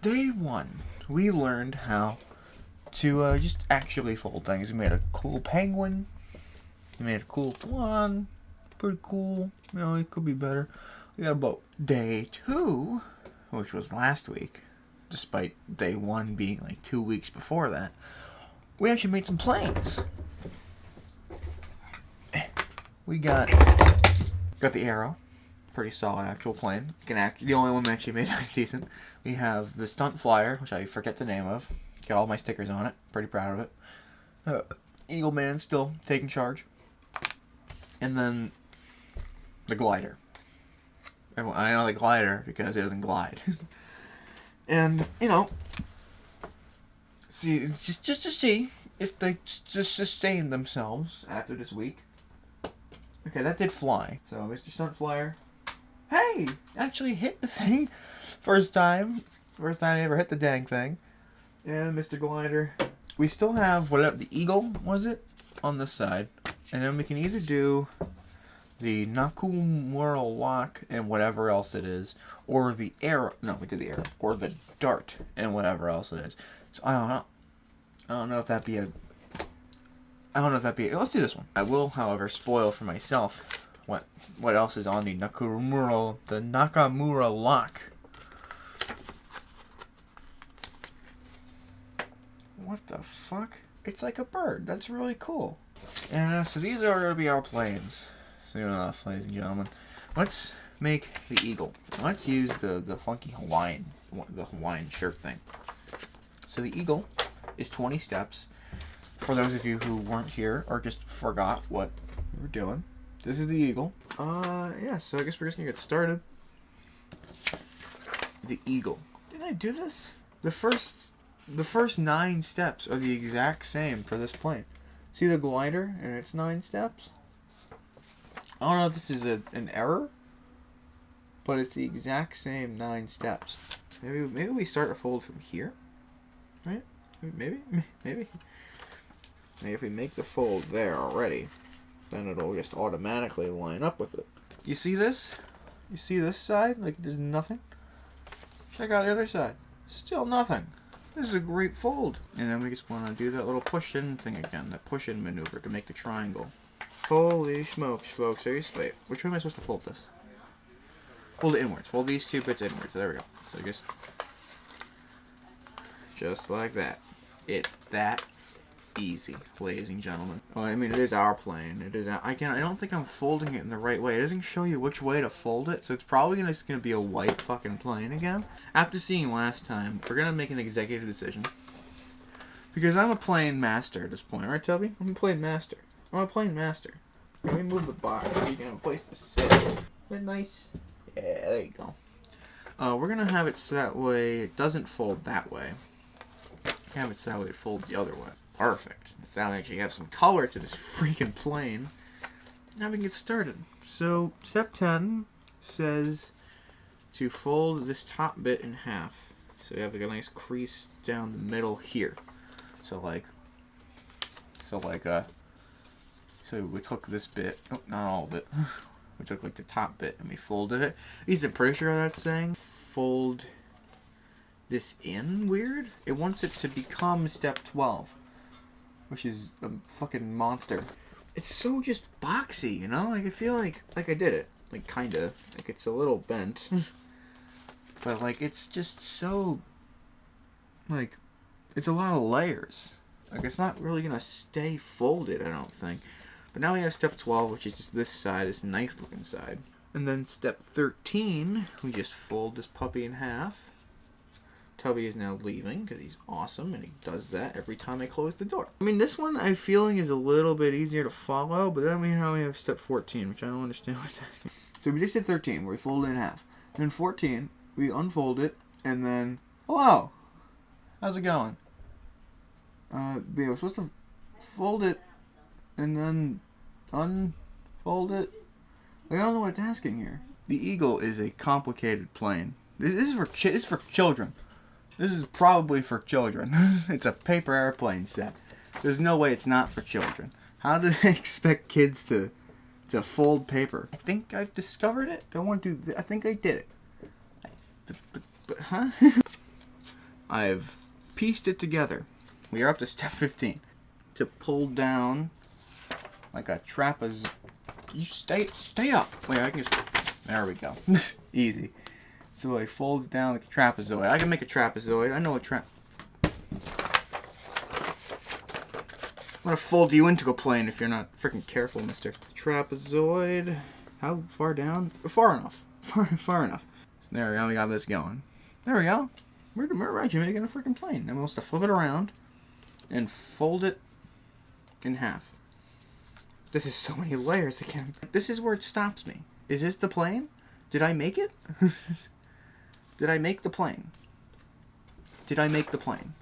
day one, we learned how to just actually fold things. We made a cool penguin. We made a cool swan. Pretty cool. You know, it could be better. We got about day two, which was last week, despite day one being like 2 weeks before that. We actually made some planes. We got the arrow. Pretty solid actual plane. The only one we actually made that was decent. We have the stunt flyer, which I forget the name of. Got all my stickers on it. Pretty proud of it. Eagle Man still taking charge. And then the glider. I know the glider because it doesn't glide. And, you know, see, just to see if they just sustain themselves after this week. Okay, that did fly. So, Mr. Stunt Flyer, hey, actually hit the thing. First time I ever hit the dang thing. And Mr. Glider, we still have whatever the eagle was it on this side, and then we can either do the Nakamura lock and whatever else it is, or the arrow. No, we did the arrow, or the dart and whatever else it is. So I don't know. I don't know if that'd be. Let's do this one. I will, however, spoil for myself what else is on the Nakamura lock. What the fuck? It's like a bird. That's really cool. And so these are going to be our planes. Soon enough, ladies and gentlemen. Let's make the eagle. Let's use the funky Hawaiian shirt thing. So the eagle is 20 steps. For those of you who weren't here or just forgot what we were doing, this is the eagle. Yeah, so I guess we're just going to get started. The eagle. Did I do this? The first 9 steps are the exact same for this plane. See the glider and its 9 steps? I don't know if this is an error, but it's the exact same 9 steps. Maybe we start a fold from here, right? Maybe. Maybe if we make the fold there already, then it'll just automatically line up with it. You see this? You see this side? Like there's nothing? Check out the other side. Still nothing. This is a great fold. And then we just want to do that little push-in thing again. That push-in maneuver to make the triangle. Holy smokes, folks. Wait, which way am I supposed to fold this? Fold it inwards. Fold these 2 bits inwards. There we go. So just like that. It's that easy, ladies and gentlemen. Well, I mean, it is our plane. It is. I don't think I'm folding it in the right way. It doesn't show you which way to fold it, so it's probably just gonna be a white fucking plane again. After seeing last time, we're gonna make an executive decision because I'm a plane master at this point, right, Toby? I'm a plane master. I'm a plane master. Let me move the box so you can have a place to sit. Isn't that nice? Yeah, there you go. We're gonna have it so that way it doesn't fold that way. Have it so that way it folds the other way. Perfect. So now we actually have some color to this freaking plane. Now we can get started. So, step 10 says to fold this top bit in half. So you have like a nice crease down the middle here. So we took this bit, not all of it. We took like the top bit and we folded it. At least I'm pretty sure that's saying fold this in weird. It wants it to become step 12. Which is a fucking monster. It's so just boxy, you know? Like, I feel like I did it. Like, kinda. Like, it's a little bent. But, like, it's just so... Like, it's a lot of layers. Like, it's not really gonna stay folded, I don't think. But now we have step 12, which is just this side, this nice-looking side. And then step 13, we just fold this puppy in half. Tubby is now leaving because he's awesome and he does that every time I close the door. I mean, this one I'm feeling is a little bit easier to follow, but then we have step 14, which I don't understand what it's asking. So we just did 13 where we fold it in half. And then 14, we unfold it and then, hello, how's it going? We're supposed to fold it and then unfold it. I don't know what it's asking here. The Eagle is a complicated plane. This is for children. This is probably for children. It's a paper airplane set. There's no way it's not for children. How do they expect kids to fold paper? I think I've discovered it. I think I did it. But huh? I've pieced it together. We are up to step 15. To pull down like a trapezoid. You stay up. Wait, I can just... There we go. Easy. So I fold it down like a trapezoid. I can make a trapezoid. I know a I'm gonna fold you into a plane if you're not freaking careful, mister. Trapezoid. How far down? Far enough. Far enough. So there we go. We got this going. There we go. We're actually making a freaking plane. I'm supposed to flip it around and fold it in half. This is so many layers again. This is where it stops me. Is this the plane? Did I make it? Did I make the plane? Did I make the plane?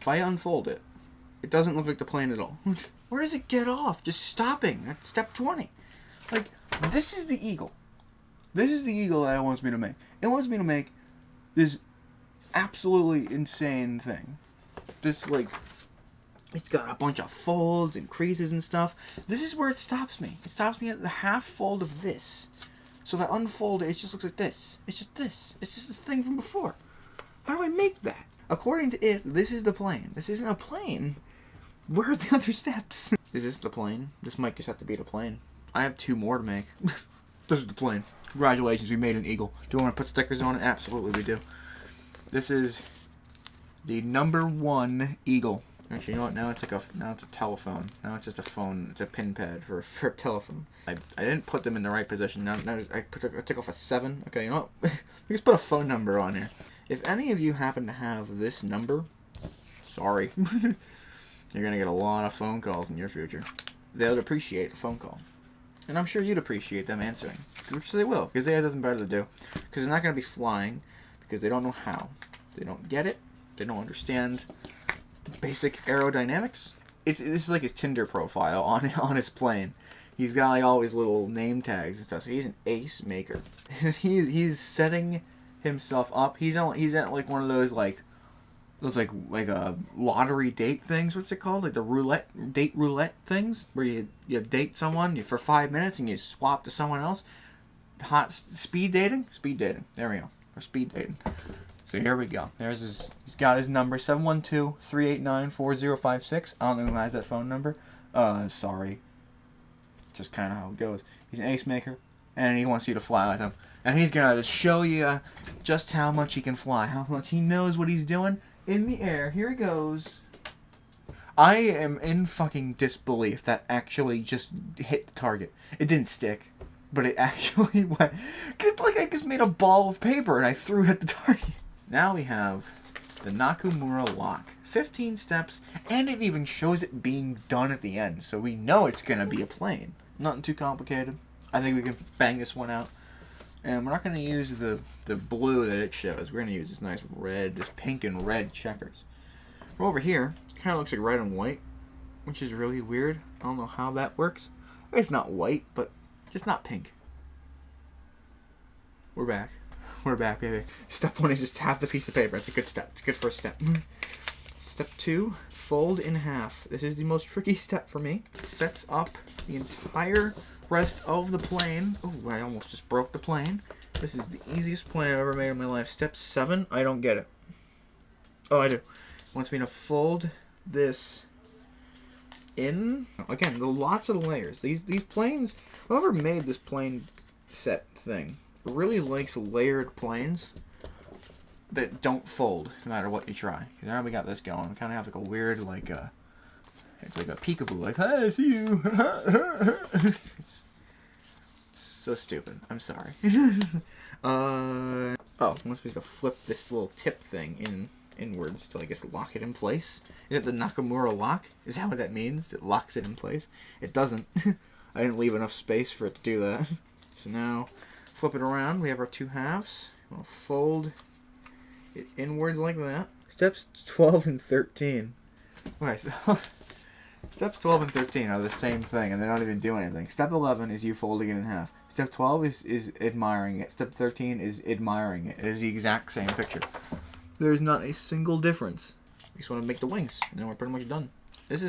If I unfold it, it doesn't look like the plane at all. Where does it get off? Just stopping at step 20. Like, this is the eagle. This is the eagle that it wants me to make. It wants me to make this absolutely insane thing. This, like, it's got a bunch of folds and creases and stuff. This is where it stops me. It stops me at the half fold of this. So if I unfold it, it just looks like this. It's just this. It's just the thing from before. How do I make that? According to it, this is the plane. This isn't a plane. Where are the other steps? Is this the plane? This might just have to be the plane. I have 2 more to make. This is the plane. Congratulations, we made an eagle. Do we want to put stickers on it? Absolutely we do. This is the #1 eagle. Actually, you know what? Now it's a telephone. Now it's just a phone. It's a pin pad for a telephone. I didn't put them in the right position. Now I took off a 7. Okay, you know what? We just put a phone number on here. If any of you happen to have this number, sorry. You're going to get a lot of phone calls in your future. They would appreciate a phone call. And I'm sure you'd appreciate them answering. Which they will, because they have nothing better to do. Because they're not going to be flying, because they don't know how. They don't get it. They don't understand the basic aerodynamics. This is like his Tinder profile on his plane. He's got like all these little name tags and stuff. So he's an ace maker. he's setting himself up. He's at like one of those like a lottery date things. What's it called? Like the date roulette things, where you date someone for 5 minutes and you swap to someone else. Speed dating. There we go. Or speed dating. So here we go. He's got his number 712-389-4056. I don't know who has that phone number. Sorry. Just kind of how it goes. He's an ace maker, and he wants you to fly with him. And he's gonna show you just how much he can fly, how much he knows what he's doing. In the air, here he goes. I am in fucking disbelief that actually just hit the target. It didn't stick, but it actually went. Cause it's like I just made a ball of paper and I threw it at the target. Now we have the Nakamura lock. 15 steps, and it even shows it being done at the end, so we know it's gonna be a plane. Nothing too complicated. I think we can bang this one out. And we're not going to use the blue that it shows. We're going to use this nice red, this pink and red checkers. We're over here. It kind of looks like red and white, which is really weird. I don't know how that works. It's not white, but just not pink. We're back. We're back, baby. Step 1 is just half the piece of paper. It's a good step. It's a good first step. Step 2, fold in half. This is the most tricky step for me. It sets up the entire rest of the plane. Oh, I almost just broke the plane. This is the easiest plane I've ever made in my life. Step 7, I don't get it. Oh, I do. It wants me to fold this in. Again, lots of layers. These planes, whoever made this plane set thing really likes layered planes that don't fold no matter what you try. Because now we got this going. We kind of have like a weird, like, it's like a peekaboo, like, hi, I see you. It's so stupid. I'm sorry. Oh, I'm supposed to flip this little tip thing inwards to, I guess, lock it in place. Is it the Nakamura lock? Is that what that means? It locks it in place? It doesn't. I didn't leave enough space for it to do that. So now, flip it around. We have our 2 halves. We'll fold it inwards like that. Steps 12 and 13. Okay, so steps 12 and 13 are the same thing, and they're not even doing anything. Step 11 is you folding it in half. Step 12 is admiring it. Step 13 is admiring it. It is the exact same picture. There is not a single difference. We just want to make the wings, and then we're pretty much done. This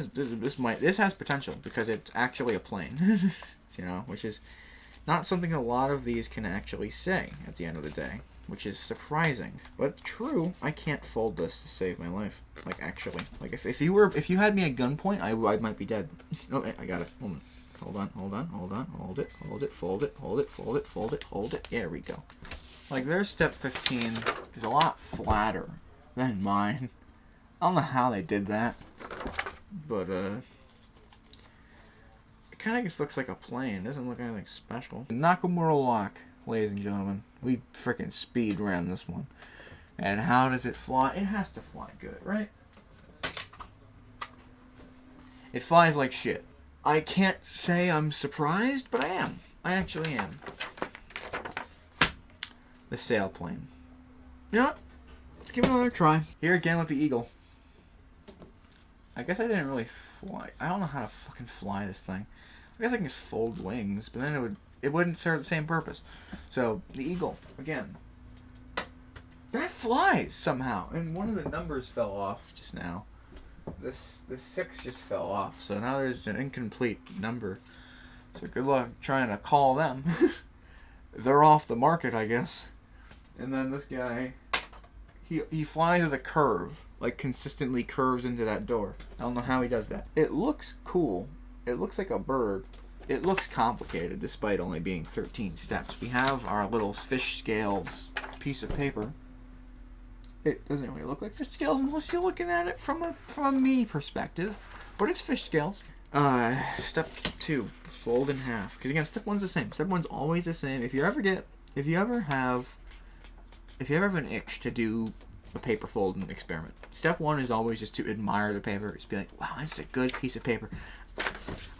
has potential because it's actually a plane, you know, which is not something a lot of these can actually say at the end of the day. which is surprising, but true. I can't fold this to save my life. Like, actually, like if you had me at gunpoint, I might be dead. Oh, I got it. Hold on, hold it, fold it, fold it, fold it. There we go. Like, their step 15 is a lot flatter than mine. I don't know how they did that, but it kind of just looks like a plane. It doesn't look anything special. Nakamura lock, ladies and gentlemen. We freaking speed ran this one. And how does it fly? It has to fly good, right? It flies like shit. I can't say I'm surprised, but I am. I actually am. The sailplane. You know what? Let's give it another try. Here again with the eagle. I guess I didn't really fly. I don't know how to fucking fly this thing. I guess I can just fold wings, but then it wouldn't serve the same purpose. So the eagle again. That flies somehow, and one of the numbers fell off just now. The 6 just fell off, so now there's an incomplete number. So good luck trying to call them. They're off the market, I guess. And then this guy, he flies with a curve, like consistently curves into that door. I don't know how he does that. It looks cool. It looks like a bird. It looks complicated despite only being 13 steps. We have our little fish scales piece of paper. It doesn't really look like fish scales unless you're looking at it from a me perspective, but it's fish scales. Step 2, fold in half. Because again, step 1's the same. Step 1's always the same. If you ever have an itch to do a paper folding experiment, step 1 is always just to admire the paper. Just be like, wow, that's a good piece of paper.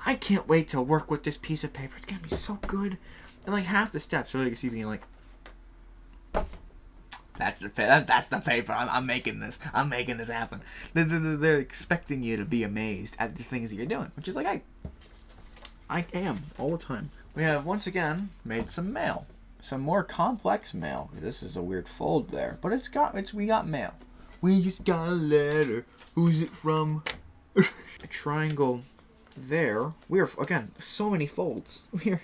I can't wait to work with this piece of paper. It's gonna be so good. And like half the steps, really, you see being like, that's the paper. I'm making this. I'm making this happen. They're expecting you to be amazed at the things that you're doing, which is like I am all the time. We have once again made some mail, some more complex mail. This is a weird fold there, but we got mail. We just got a letter. Who's it from? A triangle there. We are again so many folds. We're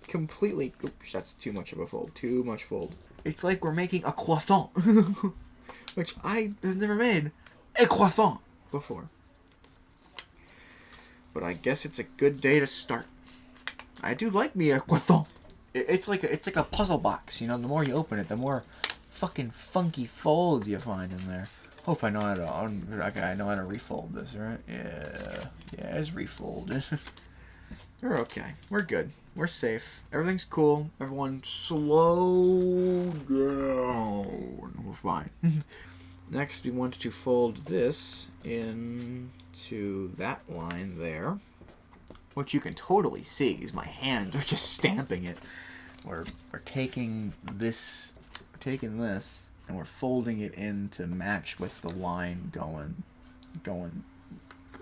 completely. Oops, that's too much of a fold. Too much fold. It's like we're making a croissant, which I have never made a croissant before. But I guess it's a good day to start. I do like me a croissant. It's like a puzzle box, you know. The more you open it, the more fucking funky folds you find in there. Hope I know how to I know how to refold this, right? Yeah, it's refolded. We're okay. We're good. We're safe. Everything's cool. Everyone slow down. We're fine. Next, we want to fold this into that line there. What you can totally see is my hands are just stamping it. We're taking this, and we're folding it in to match with the line going.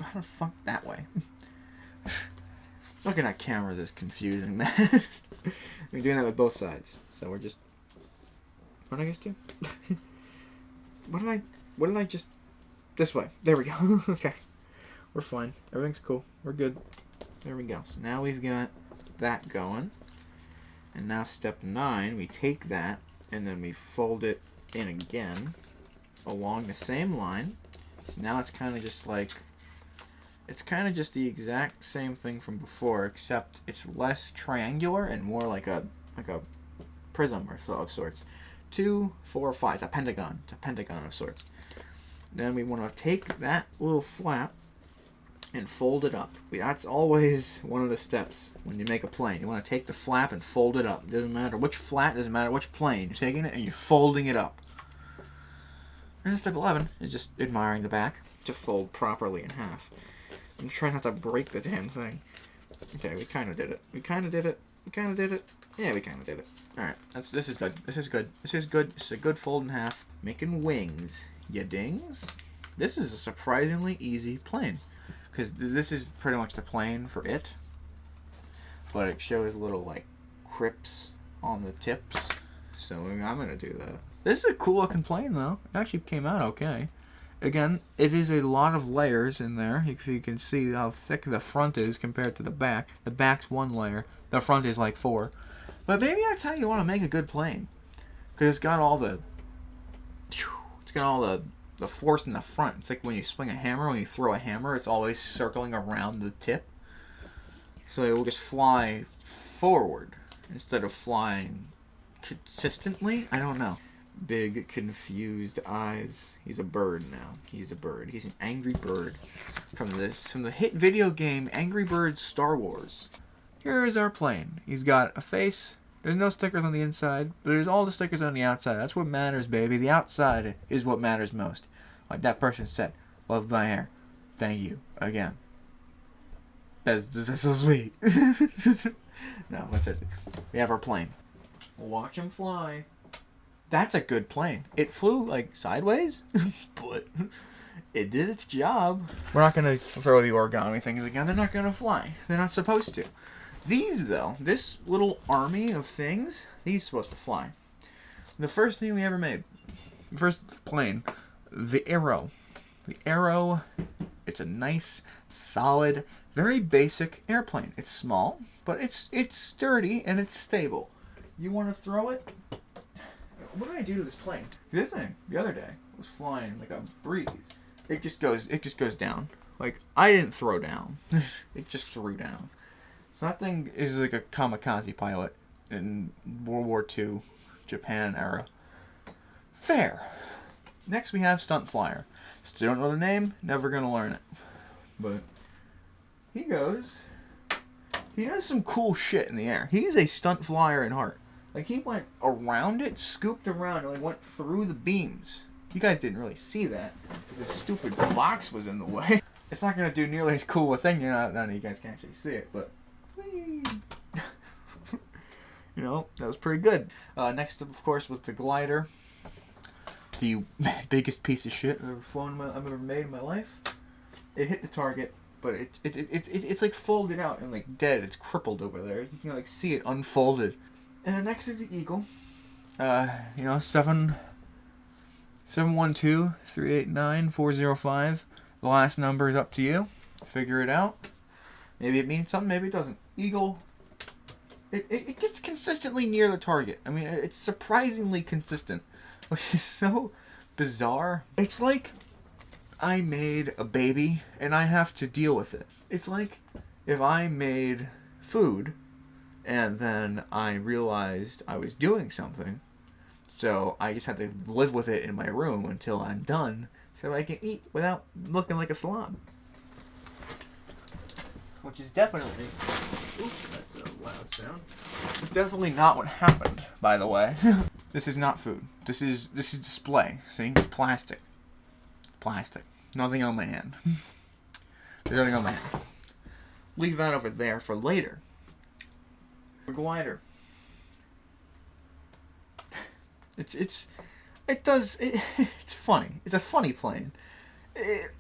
How the fuck that way? Looking at cameras is confusing, man. We're doing that with both sides, so we're just. What did I just do? What did I just? This way. There we go. Okay, we're fine. Everything's cool. We're good. There we go. So now we've got that going, and now step 9, we take that and then we fold it in again along the same line. So now it's kind of just like. It's kind of just the exact same thing from before, except it's less triangular and more like a prism or of sorts. 2, 4, 5. It's a pentagon. It's a pentagon of sorts. Then we want to take that little flap and fold it up. That's always one of the steps when you make a plane. You want to take the flap and fold it up. It doesn't matter which flat, doesn't matter which plane. You're taking it and you're folding it up. And step 11 is just admiring the back to fold properly in half. I'm trying not to break the damn thing. Okay, we kind of did it. Yeah, we kind of did it. Alright, this is good. This is good. This is a good fold in half. Making wings. Ya dings? This is a surprisingly easy plane. Because this is pretty much the plane for it. But it shows little, like, crypts on the tips. So I'm going to do that. This is a cool looking plane, though. It actually came out okay. Again, it is a lot of layers in there. You can see how thick the front is compared to the back. The back's 1 layer. The front is like 4. But maybe that's how you want to make a good plane. Because it's got all the force in the front. It's like when you swing a hammer, when you throw a hammer, it's always circling around the tip. So it will just fly forward instead of flying consistently. I don't know. Big confused eyes. He's a bird now. He's a bird. He's an angry bird from the hit video game Angry Birds Star Wars. Here is our plane. He's got a face. There's no stickers on the inside, but there's all the stickers on the outside. That's what matters, baby. The outside is what matters most. Like that person said, love my hair. Thank you. Again. That's so sweet. No, let's say we have our plane. Watch him fly. That's a good plane. It flew, like, sideways, but it did its job. We're not going to throw the origami things again. They're not going to fly. They're not supposed to. These, though, this little army of things, these are supposed to fly. The first thing we ever made, the first plane, the Arrow. The Arrow, it's a nice, solid, very basic airplane. It's small, but it's sturdy and it's stable. You want to throw it? What did I do to this plane? This thing, the other day, was flying like a breeze. It just goes down. Like, I didn't throw down. It just threw down. So that thing is like a kamikaze pilot in World War II, Japan era. Fair. Next we have Stunt Flyer. Still don't know the name, never gonna learn it. But he does some cool shit in the air. He's a stunt flyer in heart. Like, he went around it, scooped around, and like went through the beams. You guys didn't really see that. This stupid box was in the way. It's not gonna do nearly as cool a thing. None of you guys can actually see it, but whee. You know, that was pretty good. Next up, of course, was the glider. The biggest piece of shit I've ever made in my life. It hit the target, but it's like folded out and like dead. It's crippled over there. You can like see it unfolded. And then next is the Eagle. 712-389-405. The last number is up to you. Figure it out. Maybe it means something, maybe it doesn't. Eagle. It gets consistently near the target. I mean, it's surprisingly consistent, which is so bizarre. It's like I made a baby and I have to deal with it. It's like if I made food and then I realized I was doing something, so I just had to live with it in my room until I'm done so I can eat without looking like a slob. Which is definitely... Oops, that's a loud sound. It's definitely not what happened, by the way. This is not food. This is display. See? It's plastic. Plastic. Nothing on my hand. There's nothing on my hand. Leave that over there for later. A glider. It's funny. It's a funny plane.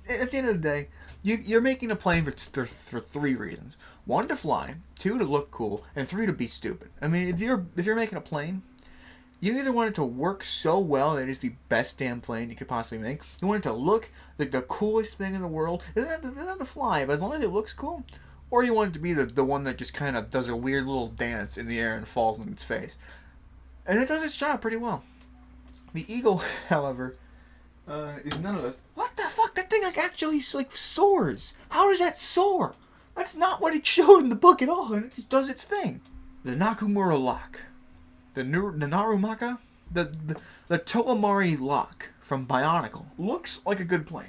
At the end of the day, you're making a plane for three reasons: one, to fly; two, to look cool; and three, to be stupid. I mean, if you're making a plane, you either want it to work so well that it's the best damn plane you could possibly make. You want it to look like the coolest thing in the world. It doesn't have to fly, but as long as it looks cool. Or you want it to be the one that just kind of does a weird little dance in the air and falls on its face. And it does its job pretty well. The Eagle, however, is none of those. What the fuck? That thing actually soars. How does that soar? That's not what it showed in the book at all. And it just does its thing. The Nakamura lock. The Narumaka? The Tolamari lock from Bionicle. Looks like a good plane.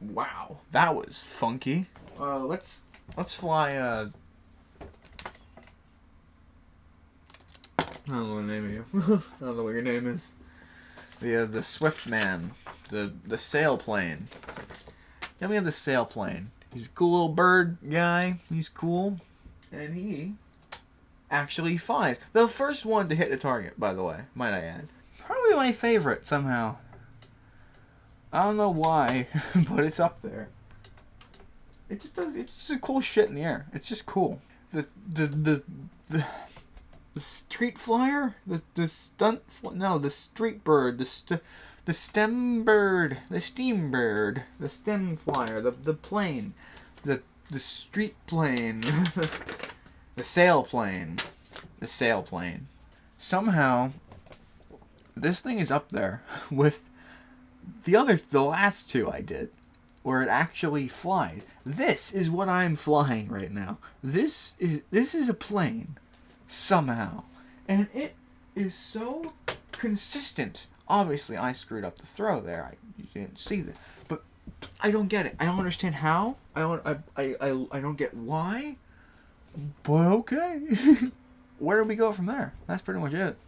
Wow. That was funky. Let's fly, I don't know what name of you. I don't know what your name is. The Swift Man. The sailplane. Then we have the sailplane. He's a cool little bird guy. He's cool. And he actually flies. The first one to hit the target, by the way, might I add. Probably my favorite, somehow. I don't know why, but it's up there. It just does. It's just cool shit in the air. It's just cool. The street flyer, the stunt. No, the street bird. The stem bird. The steam bird. The stem flyer. The plane. The street plane. The sailplane. The sailplane. Somehow This thing is up there with the last two I did, where it actually flies. This is what I'm flying right now. This is a plane, somehow. And it is so consistent. Obviously, I screwed up the throw there. You didn't see that. But I don't get it. I don't understand how. I don't get why. But okay. Where do we go from there? That's pretty much it.